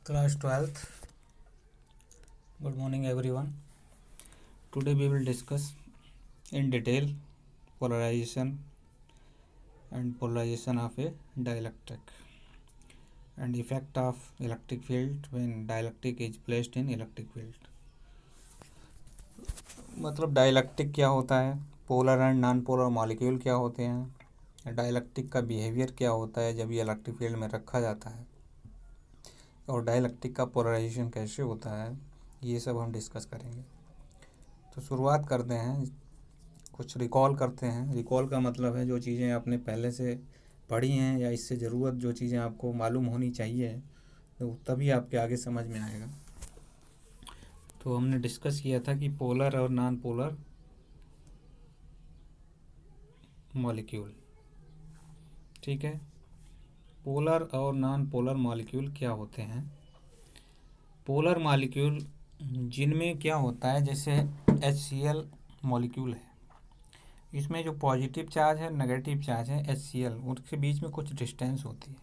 Class 12th. Good morning everyone. Today we will discuss in detail polarization of a dielectric and effect of electric field when dielectric is placed in electric field. मतलब dielectric क्या होता है, polar and non polar molecule क्या होते हैं, dielectric का behaviour क्या होता है जब ये इलेक्ट्रिक फील्ड में रखा जाता है, और डाइलेक्ट्रिक का पोलराइजेशन कैसे होता है, ये सब हम डिस्कस करेंगे। तो शुरुआत करते हैं, कुछ रिकॉल करते हैं। रिकॉल का मतलब है जो चीज़ें आपने पहले से पढ़ी हैं या इससे ज़रूरत जो चीज़ें आपको मालूम होनी चाहिए, तो तभी आपके आगे समझ में आएगा। तो हमने डिस्कस किया था कि पोलर और नॉन पोलर मॉलिक्यूल, ठीक है। पोलर और नॉन पोलर मॉलिक्यूल क्या होते हैं? पोलर मॉलिक्यूल जिनमें क्या होता है, जैसे HCl मॉलिक्यूल है, इसमें जो पॉजिटिव चार्ज है नेगेटिव चार्ज है HCl, उनके बीच में कुछ डिस्टेंस होती है।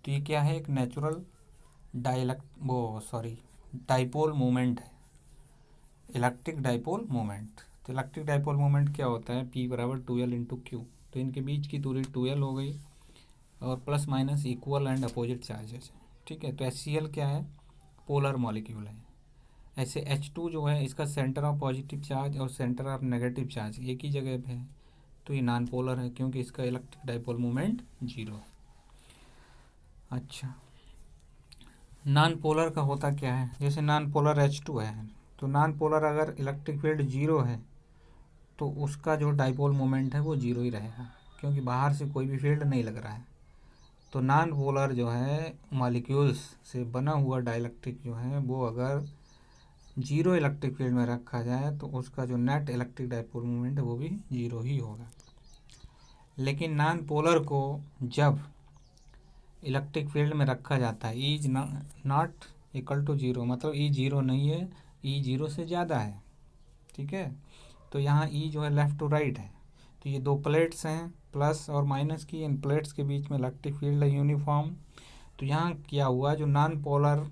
तो ये क्या है, एक नेचुरल डाइपोल मोमेंट है, इलेक्ट्रिक डाइपोल मोमेंट। तो इलेक्ट्रिक डाइपोल मोमेंट क्या होता है, P बराबर 2L इंटू क्यू। तो इनके बीच की दूरी 2L हो गई और plus minus equal and opposite charges, ठीक है। तो HCl क्या है, पोलर मॉलिक्यूल है। ऐसे H2 जो है, इसका सेंटर ऑफ पॉजिटिव चार्ज और सेंटर ऑफ नेगेटिव चार्ज एक ही जगह पे है, तो ये नॉन पोलर है क्योंकि इसका इलेक्ट्रिक डाइपोल मोमेंट 0 है। अच्छा, नॉन पोलर का होता क्या है, जैसे नॉन पोलर H2 है, तो नॉन पोलर अगर इलेक्ट्रिक फील्ड 0 है तो उसका जो डाइपोल मोमेंट है वो 0 ही रहेगा, क्योंकि बाहर से कोई भी फील्ड नहीं लग रहा है। तो नॉन पोलर जो है मॉलिक्यूल्स से बना हुआ डाइलेक्ट्रिक जो है, वो अगर 0 इलेक्ट्रिक फील्ड में रखा जाए तो उसका जो नेट इलेक्ट्रिक डाइपोल मोमेंट है वो भी 0 ही होगा। लेकिन नॉन पोलर को जब इलेक्ट्रिक फील्ड में रखा जाता है, E is not equal to 0, मतलब ई 0 नहीं है, ई 0 से ज़्यादा है, ठीक है। तो यहाँ ई जो है लेफ़्ट टू राइट है, तो ये दो प्लेट्स हैं प्लस और माइनस की, इन प्लेट्स के बीच में इलेक्ट्रिक फील्ड है यूनिफॉर्म। तो यहाँ क्या हुआ, जो नॉन पोलर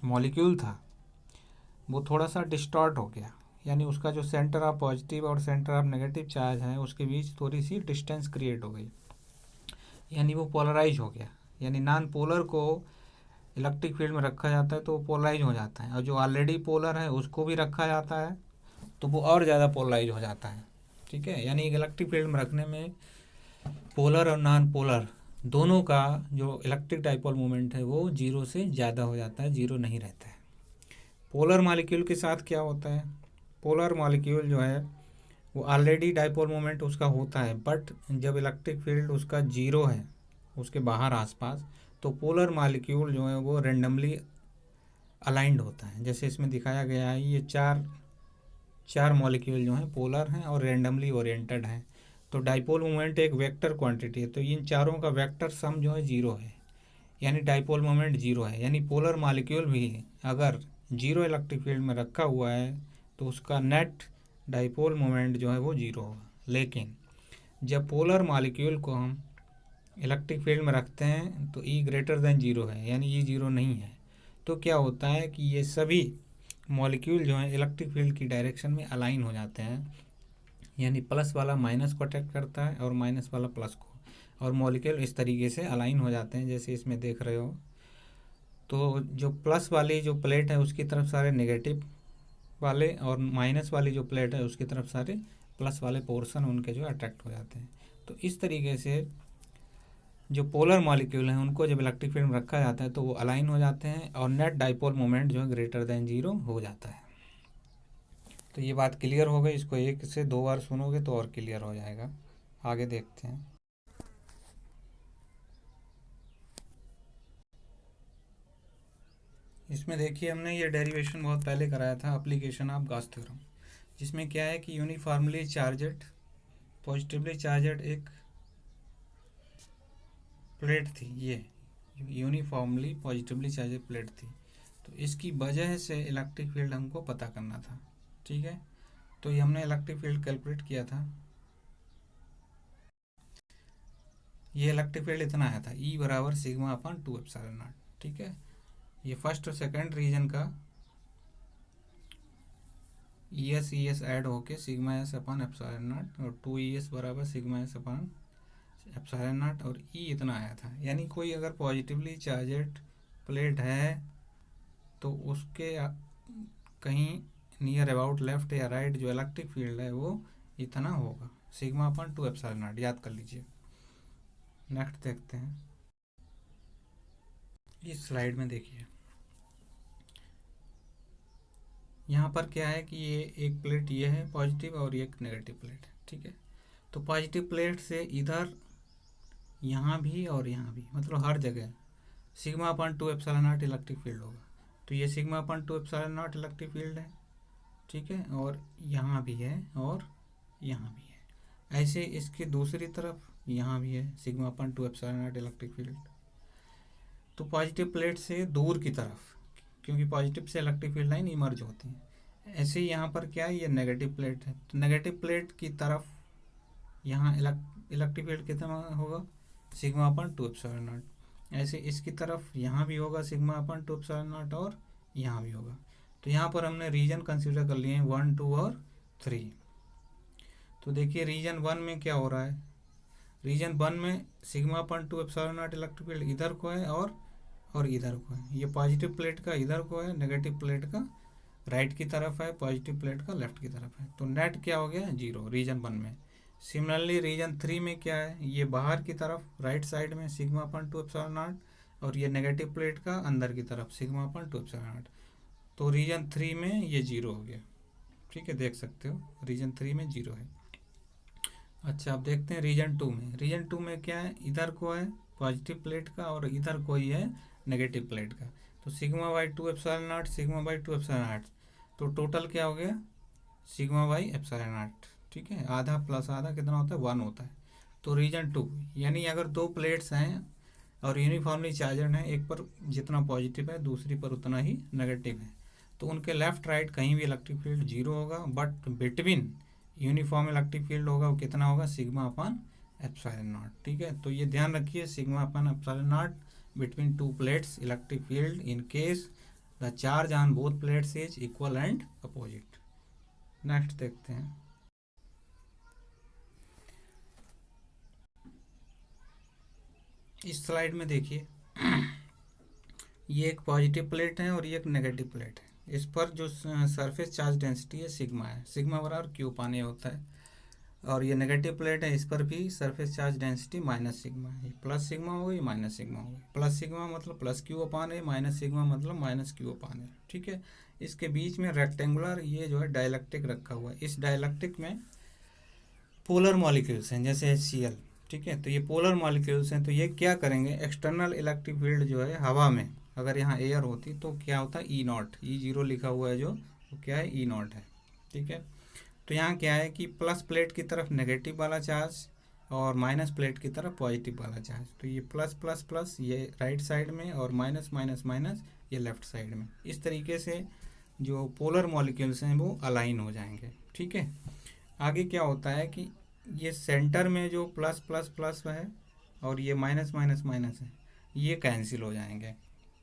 मॉलिक्यूल था वो थोड़ा सा डिस्टॉर्ट हो गया, यानी उसका जो सेंटर ऑफ पॉजिटिव और सेंटर ऑफ नेगेटिव चार्ज है उसके बीच थोड़ी सी डिस्टेंस क्रिएट हो गई, यानी वो पोलराइज हो गया। यानी नॉन पोलर को इलेक्ट्रिक फील्ड में रखा जाता है तो वो पोलराइज हो जाता है, और जो ऑलरेडी पोलर है उसको भी रखा जाता है तो वो और ज़्यादा पोलराइज हो जाता है, ठीक है। यानी एक इलेक्ट्रिक फील्ड में रखने में पोलर और नॉन पोलर दोनों का जो इलेक्ट्रिक डाइपोल मोमेंट है वो 0 से ज़्यादा हो जाता है, 0 नहीं रहता है। पोलर मॉलिक्यूल के साथ क्या होता है, पोलर मॉलिक्यूल जो है वो ऑलरेडी डाइपोल मोमेंट उसका होता है, बट जब इलेक्ट्रिक फील्ड उसका 0 है उसके बाहर आसपास, तो पोलर मॉलिक्यूल जो है वो रेंडमली अलाइंड होता है। जैसे इसमें दिखाया गया है, ये चार मॉलिक्यूल जो हैं पोलर हैं और रेंडमली ओरिएंटेड हैं। तो डाइपोल मोमेंट एक वेक्टर क्वांटिटी है, तो इन चारों का वेक्टर सम जो है 0 है, यानी डाइपोल मोमेंट 0 है। यानी पोलर मॉलिक्यूल भी अगर 0 इलेक्ट्रिक फील्ड में रखा हुआ है तो उसका नेट डाइपोल मोमेंट जो है वो 0 होगा। लेकिन जब पोलर मॉलिक्यूल को हम इलेक्ट्रिक फील्ड में रखते हैं तो E ग्रेटर देन 0 है, यानी E 0 नहीं है, तो क्या होता है कि ये सभी मॉलिक्यूल जो हैं इलेक्ट्रिक फील्ड की डायरेक्शन में अलाइन हो जाते हैं, यानी प्लस वाला माइनस को अट्रैक्ट करता है और माइनस वाला प्लस को, और मॉलिक्यूल इस तरीके से अलाइन हो जाते हैं जैसे इसमें देख रहे हो। तो जो प्लस वाली जो प्लेट है उसकी तरफ सारे नेगेटिव वाले, और माइनस वाली जो प्लेट है उसकी तरफ सारे प्लस वाले पोर्शन उनके जो अट्रैक्ट हो जाते हैं। तो इस तरीके से जो पोलर मॉलिक्यूल हैं उनको जब इलेक्ट्रिक फील्ड में रखा जाता है तो वो अलाइन हो जाते हैं और नेट डाइपोल मोमेंट जो है ग्रेटर देन 0 हो जाता है। तो ये बात क्लियर हो गई, इसको एक से दो बार सुनोगे तो और क्लियर हो जाएगा। आगे देखते हैं। इसमें देखिए, हमने ये डेरिवेशन बहुत पहले कराया था, एप्लीकेशन ऑफ गॉस थ्योरम, जिसमें क्या है कि यूनिफॉर्मली चार्जड पॉजिटिवली चार्जड एक प्लेट थी, ये यूनिफॉर्मली पॉजिटिवली चार्जड प्लेट थी, तो इसकी वजह से इलेक्ट्रिक फील्ड हमको पता करना था, ठीक है। तो ये हमने इलेक्ट्रिक फील्ड कैलकुलेट किया था, ये इलेक्ट्रिक फील्ड इतना आया था, E बराबर सिग्मा अपॉन 2 एप्सिलॉन नॉट, ठीक है। ये फर्स्ट और सेकंड रीजन का ई एस ऐड होके sigma S upon epsilon not और 2 ES बराबर sigma S upon epsilon not और ई इतना आया था। यानी कोई अगर पॉजिटिवली चार्जेड प्लेट है तो उसके कहीं नियर अबाउट लेफ्ट या राइट जो इलेक्ट्रिक फील्ड है वो इतना होगा, सिग्मा अपन 2 एप्सिलॉन नॉट, याद कर लीजिए। नेक्स्ट देखते हैं, इस स्लाइड में देखिए यहाँ पर क्या है कि ये एक प्लेट ये है पॉजिटिव और ये एक नेगेटिव प्लेट है, ठीक है। तो पॉजिटिव प्लेट से इधर यहाँ भी और यहाँ भी, मतलब हर जगह sigma upon 2 epsilon not electric field होगा। तो ये sigma upon 2 epsilon not electric field है, ठीक है, और यहाँ भी है और यहाँ भी है। ऐसे इसकी दूसरी तरफ यहाँ भी है sigma upon 2 epsilon not electric field. तो पॉजिटिव प्लेट से दूर की तरफ, क्योंकि पॉजिटिव से इलेक्ट्रिक फील्ड लाइन इमर्ज होती है। ऐसे ही यहाँ पर क्या है, ये नेगेटिव प्लेट है, तो नेगेटिव प्लेट की तरफ यहाँ इलेक्ट्रिक फील्ड कितना होगा, सिग्मा अपन 2 एप्सिलॉन नॉट। ऐसे इसकी तरफ यहाँ भी होगा सिग्मा अपन 2 एप्सिलॉन नॉट और यहाँ भी होगा। तो यहाँ पर हमने रीजन कंसीडर कर लिए हैं 1, 2 और 3। तो देखिए रीजन 1 में क्या हो रहा है, रीजन 1 में sigma upon 2 epsilon not electric field इधर को है और इधर को है। ये पॉजिटिव प्लेट का इधर को है, नेगेटिव प्लेट का राइट की तरफ है, पॉजिटिव प्लेट का लेफ्ट की तरफ है। तो नेट क्या हो गया, 0 रीजन 1 में। सिमिलरली रीजन 3 में क्या है, ये बाहर की तरफ राइट साइड में सिग्मा अपन 2 एप्सिलॉन नॉट और ये नेगेटिव प्लेट का अंदर की तरफ सिग्मा अपन 2 एप्सिलॉन नॉट। तो रीजन 3 में ये 0 हो गया, ठीक है, देख सकते हो रीजन 3 में 0 है। अच्छा अब देखते हैं रीजन 2 में। रीजन 2 में क्या है, इधर को है पॉजिटिव प्लेट का और इधर कोई है नेगेटिव प्लेट का। तो sigma by 2 epsilon not, sigma by 2 epsilon not, तो टोटल क्या हो गया, सिग्मा बाई एप्सिलॉन नॉट, ठीक है। आधा प्लस आधा कितना होता है, 1 होता है। तो रीजन 2 यानी अगर दो प्लेट्स हैं और यूनिफॉर्मली चार्जड हैं, एक पर जितना पॉजिटिव है दूसरी पर उतना ही नेगेटिव है, तो उनके लेफ्ट राइट कहीं भी इलेक्ट्रिक फील्ड 0 होगा, but between uniform electric field होगा वो कितना होगा, सिग्मा अपन एप्सिलॉन नॉट, ठीक है। तो ये ध्यान रखिए, sigma upon epsilon not between two plates electric field in case the charge on both plates is equal and opposite. Next देखते हैं, इस स्लाइड में देखिए ये एक पॉजिटिव प्लेट है और ये एक नेगेटिव प्लेट है। इस पर जो सरफेस चार्ज डेंसिटी है सिग्मा है, सिग्मा बराबर क्यू अपान ए होता है। और ये नेगेटिव प्लेट है, इस पर भी surface charge density minus sigma है। प्लस सिग्मा हो गई, माइनस सिग्मा हो गई। प्लस सिग्मा मतलब प्लस क्यू अपान ए, माइनस सिग्मा मतलब माइनस क्यू अपान ए, ठीक है। इसके बीच में रेक्टेंगुलर ये जो है डाइलेक्ट्रिक रखा हुआ है। इस डाइलेक्ट्रिक में पोलर मॉलिक्यूल्स हैं जैसे HCl, ठीक है। तो ये पोलर मॉलिक्यूल्स हैं, तो ये क्या करेंगे, एक्सटर्नल इलेक्ट्रिक फील्ड जो है हवा में अगर यहाँ एयर होती तो क्या होता है, E0, E0 लिखा हुआ है जो, वो क्या है, E0 है, ठीक है। तो यहाँ क्या है कि प्लस प्लेट की तरफ नेगेटिव वाला चार्ज और माइनस प्लेट की तरफ पॉजिटिव वाला चार्ज। तो ये प्लस प्लस प्लस ये राइट साइड में और माइनस माइनस माइनस ये लेफ्ट साइड में। इस तरीके से जो पोलर मॉलिक्यूल्स हैं वो अलाइन हो जाएंगे, ठीक है। आगे क्या होता है कि ये सेंटर में जो प्लस प्लस प्लस है और ये माइनस माइनस माइनस है, ये कैंसिल हो जाएंगे,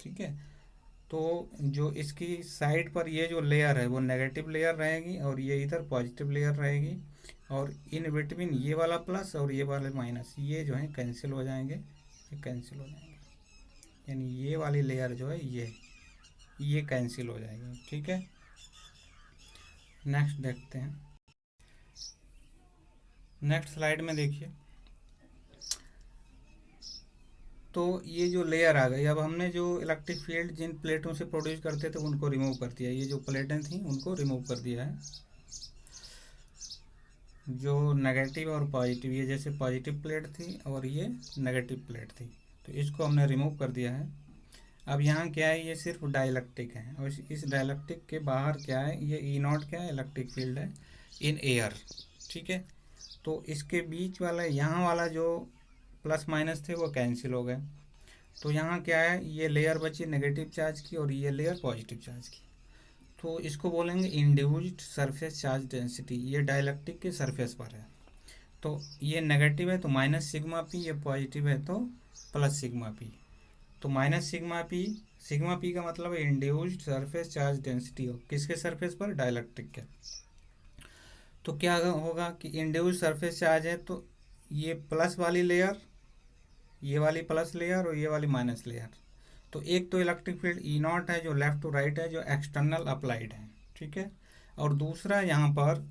ठीक है। तो जो इसकी साइड पर ये जो लेयर है वो नेगेटिव लेयर रहेगी और ये इधर पॉजिटिव लेयर रहेगी, और इन बिटवीन ये वाला प्लस और ये वाले माइनस ये जो है कैंसिल हो जाएंगे, ये कैंसिल हो जाएंगे, यानी ये वाली लेयर जो है ये कैंसिल हो जाएगी, ठीक है। नेक्स्ट देखते हैं, नेक्स्ट स्लाइड में देखिए। तो ये जो लेयर आ गई, अब हमने जो इलेक्ट्रिक फील्ड जिन प्लेटों से प्रोड्यूस करते थे उनको रिमूव कर दिया। ये जो प्लेटें थी उनको रिमूव कर दिया है, जो नेगेटिव और पॉजिटिव, ये जैसे पॉजिटिव प्लेट थी और ये नेगेटिव प्लेट थी, तो इसको हमने रिमूव कर दिया है। अब यहाँ क्या है, ये सिर्फ डाइलेक्ट्रिक है और इस डाइलेक्ट्रिक के बाहर क्या है, ये E0 क्या है, इलेक्ट्रिक फील्ड है इन एयर, ठीक है। तो इसके बीच वाला यहाँ वाला जो प्लस माइनस थे वो कैंसिल हो गए। तो यहाँ क्या है, ये लेयर बची नेगेटिव चार्ज की और ये लेयर पॉजिटिव चार्ज की। तो इसको बोलेंगे इंड्यूस्ड सरफेस चार्ज डेंसिटी। ये डाइलेक्ट्रिक के सरफेस पर है, तो ये नेगेटिव है तो माइनस सिग्मा पी, ये पॉजिटिव है तो प्लस सिग्मा पी। तो minus sigma P sigma P का मतलब है इंड्यूस्ड सरफेस चार्ज डेंसिटी, हो किसके सरफेस पर, डाइलेक्ट्रिक के। तो क्या होगा कि इंड्यूस्ड सरफेस चार्ज है तो ये प्लस वाली लेयर, ये वाली प्लस लेयर और ये वाली माइनस लेयर, तो एक तो इलेक्ट्रिक फील्ड ई नॉट है जो लेफ्ट टू राइट है, जो एक्सटर्नल अप्लाइड है, ठीक है। और दूसरा यहाँ पर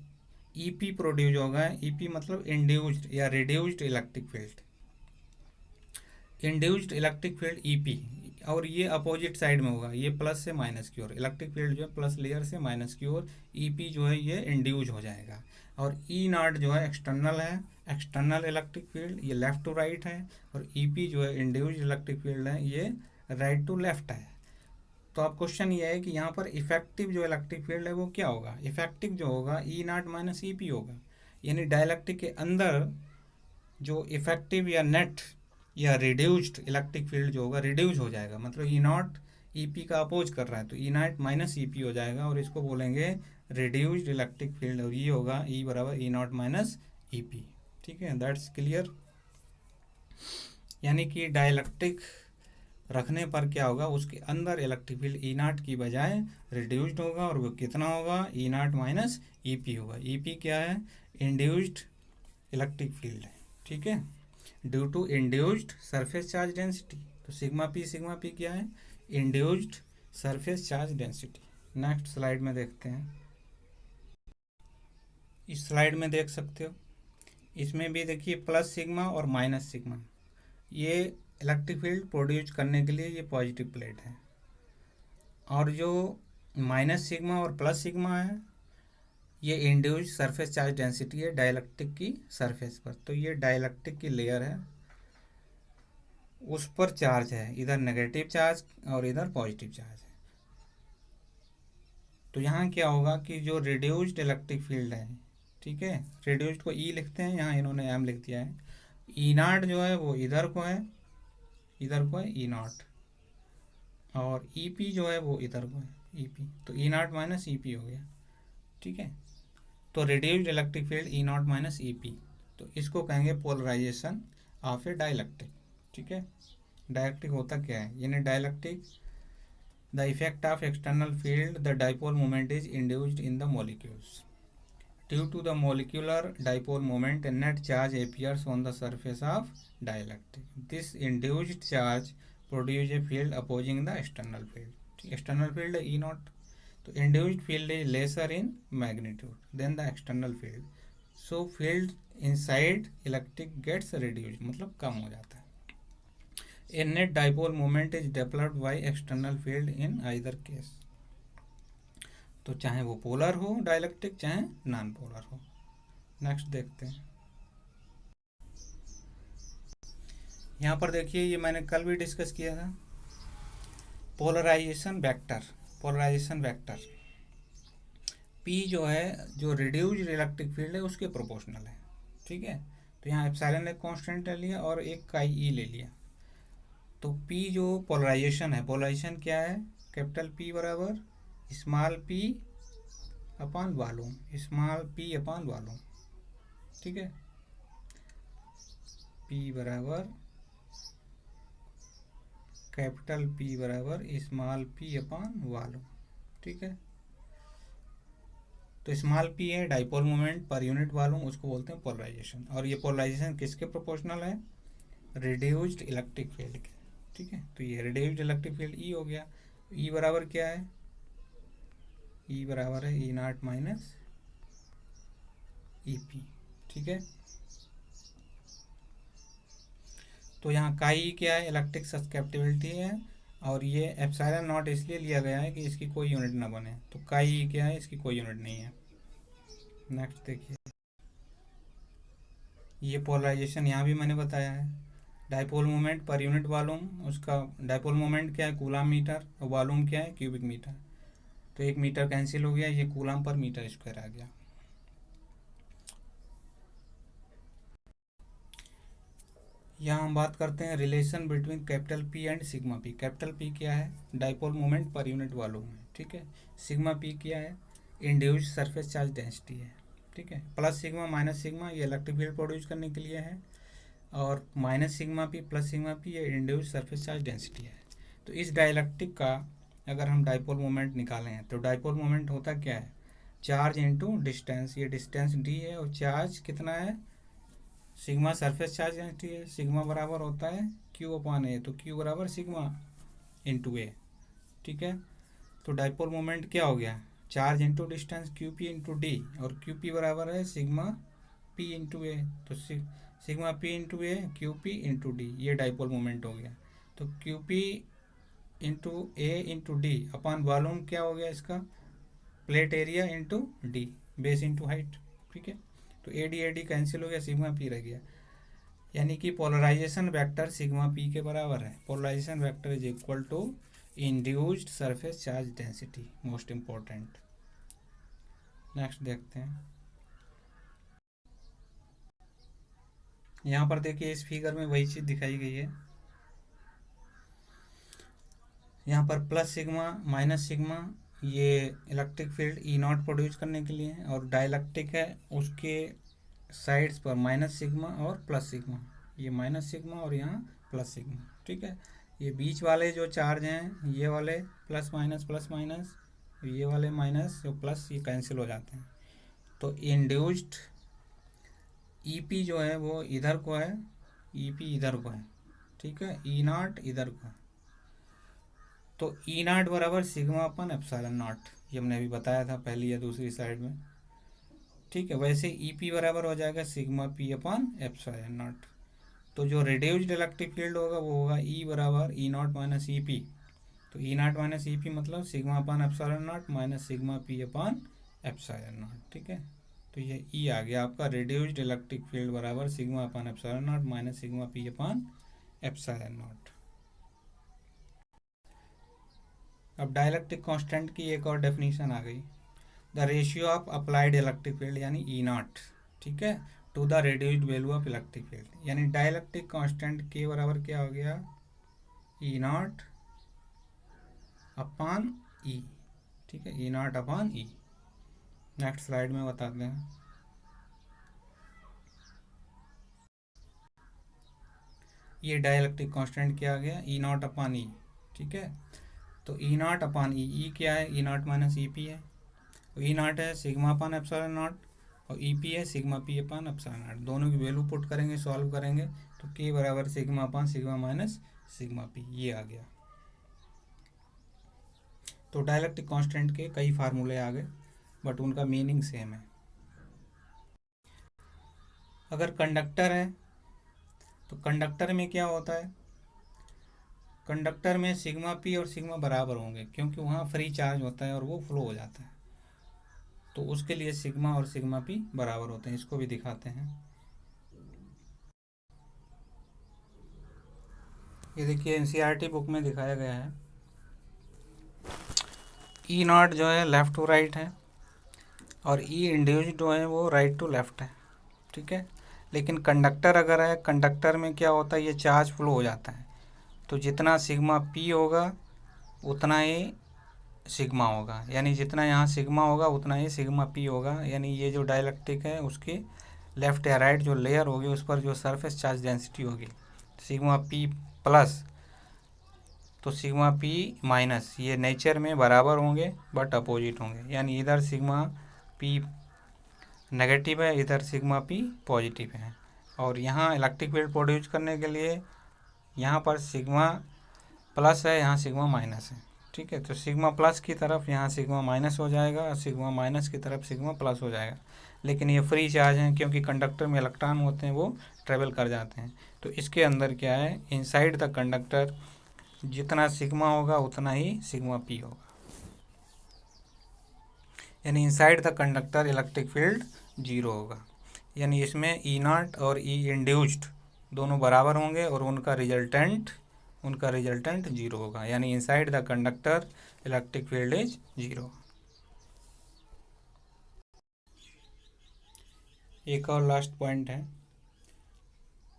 ईपी प्रोड्यूस होगा, ईपी मतलब इंड्यूस्ड या reduced electric field, induced electric field EP. और ये अपोजिट साइड में होगा, ये प्लस से माइनस की ओर, इलेक्ट्रिक फील्ड जो है प्लस लेयर से माइनस की ओर, ईपी जो है ये इंड्यूज हो जाएगा। और ई नॉट जो है एक्सटर्नल है, एक्सटर्नल इलेक्ट्रिक फील्ड, ये लेफ्ट टू राइट है। और ईपी जो है इंड्यूज इलेक्ट्रिक फील्ड है, ये राइट टू लेफ्ट है। तो अब क्वेश्चन ये है कि यहाँ पर इफेक्टिव जो इलेक्ट्रिक फील्ड है वो क्या होगा, इफेक्टिव जो होगा ई नॉट माइनस ई पी होगा। यानी डाइलेक्ट्रिक के अंदर जो इफेक्टिव या नेट या रिड्यूस्ड इलेक्ट्रिक फील्ड जो होगा रिड्यूस हो जाएगा, मतलब ई नॉट ई पी का अपोज कर रहा है तो ई नॉट माइनस ई पी हो जाएगा, और इसको बोलेंगे रिड्यूस्ड इलेक्ट्रिक फील्ड, और ये होगा ई बराबर ई नॉट माइनस ई पी। ठीक है, दैट्स क्लियर। यानी कि डाइलेक्ट्रिक रखने पर क्या होगा, उसके अंदर इलेक्ट्रिक फील्ड ई नॉट की बजाय रिड्यूस्ड होगा, और वो कितना होगा, ई नॉट माइनस ई पी होगा। ई पी क्या है, इंड्यूस्ड इलेक्ट्रिक फील्ड है, ठीक है, due to induced surface charge density. तो सिग्मा पी क्या है, induced surface charge density. Next slide में देखते हैं, इस स्लाइड में देख सकते हो, इसमें भी देखिए प्लस सिग्मा और माइनस सिग्मा, ये इलेक्ट्रिक फील्ड प्रोड्यूस करने के लिए ये पॉजिटिव प्लेट है, और जो माइनस सिग्मा और प्लस सिग्मा है ये इंड्यूस्ड सरफेस चार्ज डेंसिटी है डाइलेक्ट्रिक की सरफेस पर। तो ये डाइलेक्ट्रिक की लेयर है, उस पर चार्ज है, इधर नेगेटिव चार्ज और इधर पॉजिटिव चार्ज है। तो यहाँ क्या होगा कि जो रिड्यूस्ड इलेक्ट्रिक फील्ड है, ठीक है, रिड्यूस्ड को ई लिखते हैं, यहाँ इन्होंने एम लिख दिया है, ई नॉट जो है वो इधर को है, इधर को है ई नॉट, और ई पी जो है वो इधर को है ई पी, तो ई नॉट माइनस ई पी हो गया, ठीक है। तो reduced electric field E not minus E P, तो इसको कहेंगे पोलराइजेशन ऑफ ए डाइलेक्ट्रिक, ठीक है। डाइलेक्ट्रिक होता क्या है, यानी dielectric the effect of external field the dipole moment is induced in the molecules due to the molecular dipole moment and net charge appears on the surface of dielectric. This induced charge produce a field opposing the external field. External field है E naught, तो induced field is lesser in magnitude than the external field, so field inside electric gets reduced, मतलब कम हो जाता है। A net dipole moment is developed by external field in either case, तो चाहे वो पोलर हो डाइलेक्ट्रिक चाहे नॉन पोलर हो। नेक्स्ट देखते हैं, यहाँ पर देखिए ये मैंने कल भी डिस्कस किया था, polarization vector, polarization vector P जो है, जो रिड्यूस्ड इलेक्ट्रिक फील्ड है उसके प्रोपोर्शनल है, ठीक है। तो यहाँ एप्सिलॉन एक कांस्टेंट ले लिया और एक काई ई ले लिया, तो P जो पोलराइजेशन है, पोलराइजेशन क्या है, कैपिटल P बराबर small p upon volume, small p upon volume, ठीक है, P बराबर कैपिटल P बराबर स्मॉल p अपॉन वॉल्यूम, ठीक है। तो स्मॉल p है dipole moment per unit volume, उसको बोलते हैं पोलराइजेशन, और ये पोलराइजेशन किसके प्रोपोर्शनल है, रिड्यूस्ड इलेक्ट्रिक फील्ड के, ठीक है। तो ये रिड्यूस्ड इलेक्ट्रिक फील्ड ई हो गया, ई बराबर क्या है, ई बराबर है E not minus E P, ठीक है। तो यहाँ काई क्या है, इलेक्ट्रिक सस्केप्टिबिलिटी है, और ये एप्सिलॉन नॉट इसलिए लिया गया है कि इसकी कोई यूनिट ना बने, तो काई क्या है, इसकी कोई यूनिट नहीं है। नेक्स्ट देखिए, ये पोलराइजेशन यहाँ भी मैंने बताया है, dipole moment per unit volume, उसका डाइपोल मोमेंट क्या है, कूलम मीटर, और वॉल्यूम क्या है, क्यूबिक मीटर, तो एक मीटर कैंसिल हो गया, ये कूलम पर मीटर स्क्वायर आ गया। यहाँ हम बात करते हैं relation between capital P and sigma P। Capital P क्या है, dipole moment per unit volume है, ठीक है। सिग्मा P क्या है, इंड्यूस्ड सरफेस चार्ज डेंसिटी है, ठीक है। प्लस सिग्मा माइनस सिग्मा ये इलेक्ट्रिक फील्ड प्रोड्यूस करने के लिए है, और minus sigma P plus sigma P ये इंड्यूस्ड सरफेस चार्ज डेंसिटी है। तो इस डाइलेक्ट्रिक का अगर हम डाइपोल मोमेंट निकालें तो डाइपोल मोमेंट होता क्या है, चार्ज इनटू डिस्टेंस। ये डिस्टेंस डी है और चार्ज कितना है, सिग्मा सरफेस चार्ज डेंसिटी है, सिग्मा बराबर होता है क्यू अपॉन ए, तो क्यू बराबर सिग्मा इंटू ए। ठीक है, तो डाइपोल मोमेंट क्या हो गया, charge into distance Q P into D, और क्यू पी बराबर है सिग्मा पी इंटू ए, तो सिग्मा पी इंटू ए क्यू पी इंटू डी, ये डाइपोल मोमेंट हो गया। तो क्यू पी इंटू ए इंटू डी अपॉन वॉल्यूम क्या हो गया इसका, plate area into D, base into height. ठीक है, तो ए डी कैंसिल हो गया, सिग्मा पी रह गया, यानी कि पोलराइजेशन वेक्टर सिग्मा पी के बराबर है। Polarization vector is equal to induced surface charge density, most important. Next देखते हैं, यहाँ पर देखिए इस फिगर में वही चीज़ दिखाई गई है। यहाँ पर प्लस सिग्मा माइनस सिग्मा, ये electric field E not produce करने के लिए है, और डाइलेक्ट्रिक है उसके साइड्स पर माइनस सिग्मा और प्लस सिग्मा, ये माइनस सिग्मा और यहाँ प्लस सिग्मा। ठीक है, ये बीच वाले जो चार्ज हैं ये वाले प्लस माइनस, ये वाले माइनस जो प्लस, ये कैंसिल हो जाते हैं। तो इंड्यूस्ड ईपी जो है वो इधर को है, ईपी इधर को है। ठीक है, ई नॉट इधर को है, तो ई नॉट बराबर सिग्मा अपन एप्सिलॉन नॉट, ये हमने अभी बताया था पहली या दूसरी स्लाइड में। ठीक है, वैसे ईपी बराबर हो जाएगा sigma P upon epsilon not. तो जो रिड्यूस्ड इलेक्ट्रिक फील्ड होगा वो होगा ई बराबर ई नॉट माइनस ई पी, तो ई नॉट माइनस ई पी मतलब sigma upon epsilon not minus sigma P upon epsilon not. ठीक है, तो ये ई आ गया आपका, रिड्यूस्ड इलेक्ट्रिक फील्ड बराबर sigma upon epsilon not minus sigma P upon epsilon not. अब डाइलेक्ट्रिक कांस्टेंट की एक और डेफिनेशन आ गई, the ratio of applied electric field यानी ई नॉट, ठीक है, to the reduced value of electric field, यानी डाइलेक्ट्रिक कांस्टेंट के बराबर क्या हो गया, ई नॉट अपॉन ई। ठीक है, E naught upon E. Next slide में बताते हैं, ये डाइलेक्ट्रिक कांस्टेंट क्या आ गया, ई नॉट अपॉन ई। ठीक है, तो ई नॉट अपॉन ई क्या है, E not minus E P है, ई नॉट है सिग्मा अपॉन एप्सिलॉन नॉट, और ई पी है sigma P upon epsilon not. दोनों की वैल्यू पुट करेंगे, सॉल्व करेंगे, तो के बराबर sigma upon sigma minus sigma P, ये आ गया। तो डाइलेक्ट्रिक कांस्टेंट के कई फार्मूले आ गए, बट उनका मीनिंग सेम है। अगर कंडक्टर है तो कंडक्टर में क्या होता है, कंडक्टर में सिग्मा पी और सिग्मा बराबर होंगे, क्योंकि वहाँ फ्री चार्ज होता है और वो फ्लो हो जाता है, तो उसके लिए सिग्मा और सिग्मा पी बराबर होते हैं। इसको भी दिखाते हैं, ये देखिए एनसीईआरटी बुक में दिखाया गया है, ई नॉट जो है लेफ़्ट टू राइट है, और ई इंड्यूस्ड जो है वो राइट टू लेफ़्ट है। ठीक है, लेकिन कंडक्टर अगर है, कंडक्टर में क्या होता है, ये चार्ज फ्लो हो जाता है, तो जितना सिग्मा पी होगा उतना ही सिग्मा होगा, यानी जितना यहाँ सिग्मा होगा उतना ही सिग्मा पी होगा, यानी ये जो डाइलेक्ट्रिक है उसके लेफ़्ट या राइट जो लेयर होगी उस पर जो सरफेस चार्ज डेंसिटी होगी सिग्मा पी प्लस तो सिग्मा पी माइनस, ये नेचर में बराबर होंगे बट अपोजिट होंगे, यानी इधर सिग्मा पी नेगेटिव है, इधर सिग्मा पी पॉजिटिव है। और यहाँ इलेक्ट्रिक फील्ड प्रोड्यूस करने के लिए यहाँ पर सिग्मा प्लस है, यहाँ सिग्मा माइनस है। ठीक है, तो सिग्मा प्लस की तरफ यहाँ सिग्मा माइनस हो जाएगा और सिग्मा माइनस की तरफ सिग्मा प्लस हो जाएगा, लेकिन ये फ्री चार्ज हैं क्योंकि कंडक्टर में इलेक्ट्रॉन होते हैं वो ट्रेवल कर जाते हैं। तो इसके अंदर क्या है, इनसाइड द कंडक्टर जितना सिग्मा होगा उतना ही सिग्मा पी होगा, यानी inside the conductor electric field zero होगा, यानी इसमें ई नॉट और ई इंड्यूस्ड दोनों बराबर होंगे और उनका रिजल्टेंट जीरो होगा, यानी inside the conductor electric field is zero. एक और लास्ट पॉइंट है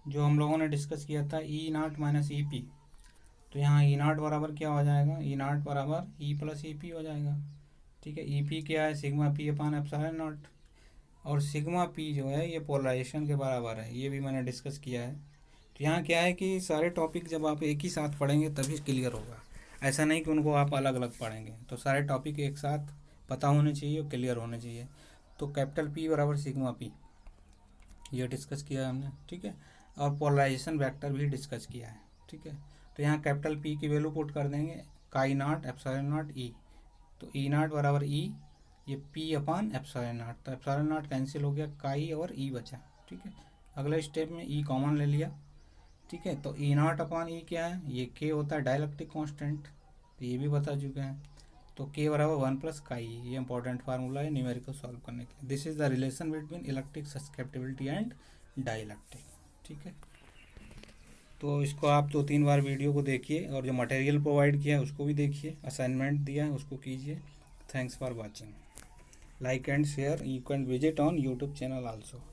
जो हम लोगों ने डिस्कस किया था, ई नॉट माइनस ई पी, तो यहाँ ई नॉट बराबर क्या हो जाएगा, ई नॉट बराबर ई प्लस ई पी हो जाएगा। ठीक है, ई पी क्या है, sigma P upon epsilon not, और सिग्मा पी जो है ये पोलराइजेशन के बराबर है, ये भी मैंने डिस्कस किया है। तो यहाँ क्या है कि सारे टॉपिक जब आप एक ही साथ पढ़ेंगे तभी क्लियर होगा, ऐसा नहीं कि उनको आप अलग अलग पढ़ेंगे, तो सारे टॉपिक एक साथ पता होने चाहिए और क्लियर होने चाहिए। तो कैपिटल पी बराबर सिग्मा पी, ये डिस्कस किया है हमने, ठीक है। और पोलराइजेशन वेक्टर भी डिस्कस किया है, ठीक है। तो यहाँ कैपिटल पी की वैल्यू पुट कर देंगे काई नॉट एप्सिलॉन नॉट ई, तो ई नॉट बराबर ई, ये पी अपान एप्सिलॉन नॉट, तो एप्सिलॉन नॉट कैंसिल हो गया, काई और ई बचा, ठीक है। अगले स्टेप में ई कॉमन ले लिया, ठीक है। तो ई नॉट अपान ई क्या है, ये के होता है डाइलेक्ट्रिक कांस्टेंट, तो ये भी बता चुके हैं। तो के बराबर 1 + काई, ये इंपॉर्टेंट फार्मूला है न्यूमेरिकल सॉल्व करने के लिए। This is the relation between electric susceptibility and dielectric, ठीक है। तो इसको आप 2-3 बार वीडियो को देखिए, और जो मटेरियल प्रोवाइड किया है उसको भी देखिए, असाइनमेंट दिया है उसको कीजिए। Thanks for watching, like and share, you can visit on YouTube channel also.